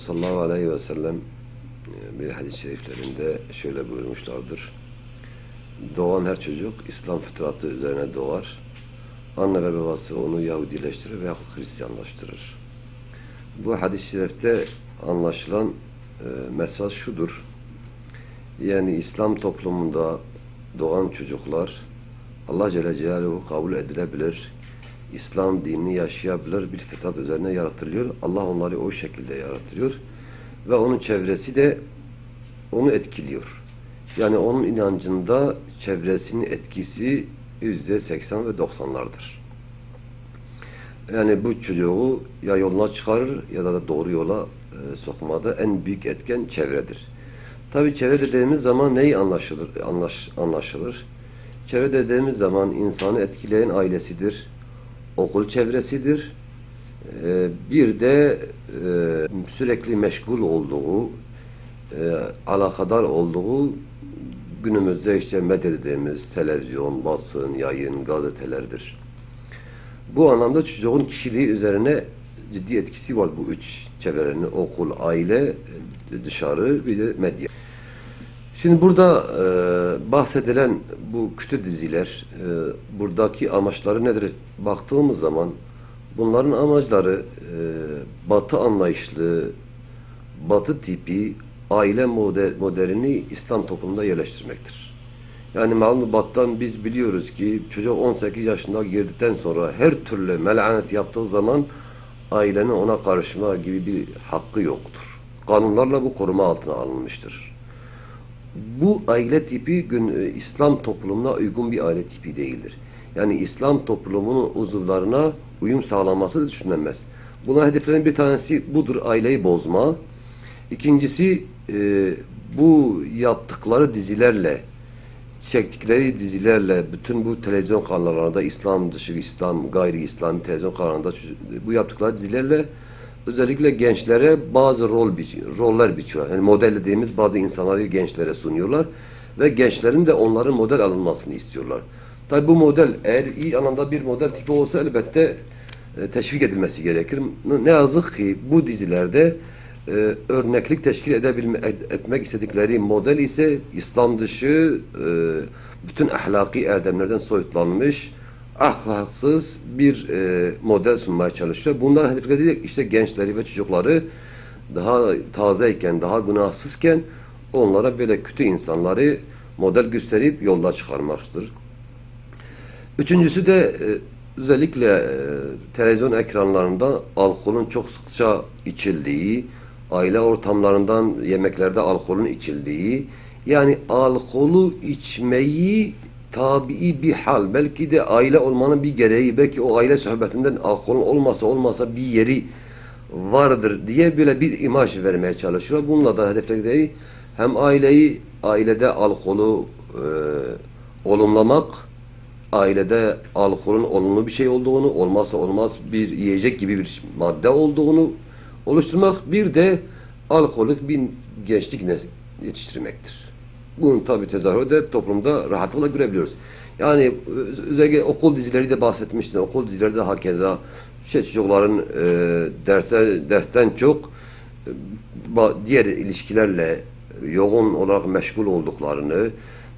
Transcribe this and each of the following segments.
sallallahu aleyhi ve sellem bir hadis-i şeriflerinde şöyle buyurmuşlardır. Doğan her çocuk İslam fıtratı üzerine doğar. Anne ve babası onu Yahudileştirir veya Hristiyanlaştırır. Bu hadis-i şerifte anlaşılan mesaj şudur. Yani İslam toplumunda doğan çocuklar Allah Celle Celaluhu kabul edilebilir, İslam dinini yaşayabilir bir fıtrat üzerine yaratılıyor. Allah onları o şekilde yaratıyor ve onun çevresi de onu etkiliyor. Yani onun inancında çevresinin etkisi %80 ve 90'lardır. Yani bu çocuğu ya yoluna çıkarır ya da doğru yola sokmada en büyük etken çevredir. Tabii çevre dediğimiz zaman neyi anlaşılır? Çevre dediğimiz zaman insanı etkileyen ailesidir, okul çevresidir. Bir de sürekli meşgul olduğu, alakadar olduğu günümüzde işte medya dediğimiz televizyon, basın, yayın, gazetelerdir. Bu anlamda çocuğun kişiliği üzerine ciddi etkisi var bu üç çevrenin: okul, aile, dışarı, bir de medya. Şimdi burada bahsedilen bu kötü diziler, buradaki amaçları nedir? Baktığımız zaman bunların amaçları Batı anlayışlı, Batı tipi aile modelini İslam toplumunda yerleştirmektir. Yani malum Batı'dan biz biliyoruz ki çocuk 18 yaşında girdikten sonra her türlü melanet yaptığı zaman ailenin ona karışma gibi bir hakkı yoktur. Kanunlarla bu koruma altına alınmıştır. Bu aile tipi İslam toplumuna uygun bir aile tipi değildir. Yani İslam toplumunun uzuvlarına uyum sağlanması da düşünülmez. Buna hedeflenen bir tanesi budur: aileyi bozma. İkincisi bu yaptıkları dizilerle, çektikleri dizilerle bütün bu televizyon kanallarında, İslam dışı, İslam, gayri İslami televizyon kanallarında bu yaptıkları dizilerle özellikle gençlere bazı roller biçiyorlar. Yani model dediğimiz bazı insanları gençlere sunuyorlar ve gençlerin de onların model alınmasını istiyorlar. Tabi bu model eğer iyi anlamda bir model tipi olsa elbette teşvik edilmesi gerekir. Ne yazık ki bu dizilerde örneklik teşkil etmek istedikleri model ise İslam dışı, bütün ahlaki erdemlerden soyutlanmış, ahlaksız bir model sunmaya çalışıyor. Bundan hedeflediği işte gençleri ve çocukları daha tazeyken, daha günahsızken onlara böyle kötü insanları model gösterip yolda çıkarmaktır. Üçüncüsü de özellikle televizyon ekranlarında alkolün çok sıkça içildiği, aile ortamlarından yemeklerde alkolün içildiği, yani alkolü içmeyi tabii bir hal, belki de aile olmanın bir gereği, belki o aile sohbetinden alkolün olmasa bir yeri vardır diye böyle bir imaj vermeye çalışıyor. Bununla da hedefledikleri hem ailede alkolü olumlamak, ailede alkolün olumlu bir şey olduğunu, olmazsa olmaz bir yiyecek gibi bir madde olduğunu oluşturmak, bir de alkolik bir gençlik yetiştirmektir. Bunun tabi tezahürü de toplumda rahatlıkla görebiliyoruz. Yani özellikle okul dizileri de bahsetmiştim. Okul dizileri de hakeza çocukların dersten çok diğer ilişkilerle yoğun olarak meşgul olduklarını,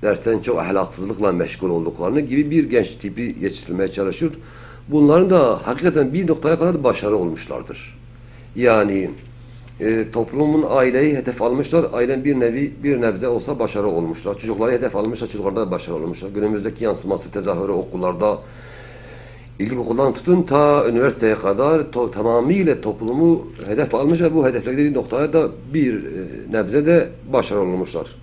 dersten çok ahlaksızlıkla meşgul olduklarını gibi bir genç tipi yetiştirilmeye çalışıyor. Bunların da hakikaten bir noktaya kadar başarı olmuşlardır. Yani toplumun aileyi hedef almışlar, ailen bir nebze olsa başarı olmuşlar. Çocukları hedef almışlar, çocuklarda da başarı olmuşlar. Günümüzdeki yansıması, tezahürü okullarda, ilkokuldan tutun ta üniversiteye kadar tamamıyla toplumu hedef almışlar. Bu hedefledikleri noktaya da bir nebze de başarı olmuşlar.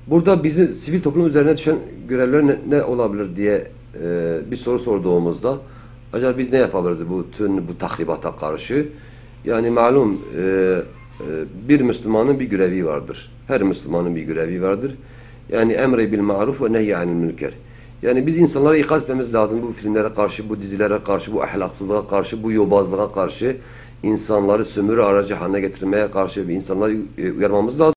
Burada bizim sivil toplum üzerine düşen görevler ne olabilir diye bir soru sorduğumuzda, acaba biz ne yapabiliriz bu tahribata karşı? Yani malum bir Müslümanın bir görevi vardır. Her Müslümanın bir görevi vardır. Yani emri bil maruf ve nehy anil münker. Yani biz insanlara ikaz etmemiz lazım bu filmlere karşı, bu dizilere karşı, bu ahlaksızlığa karşı, bu yobazlığa karşı, insanları sömürü aracı haline getirmeye karşı insanları uyarmamız lazım.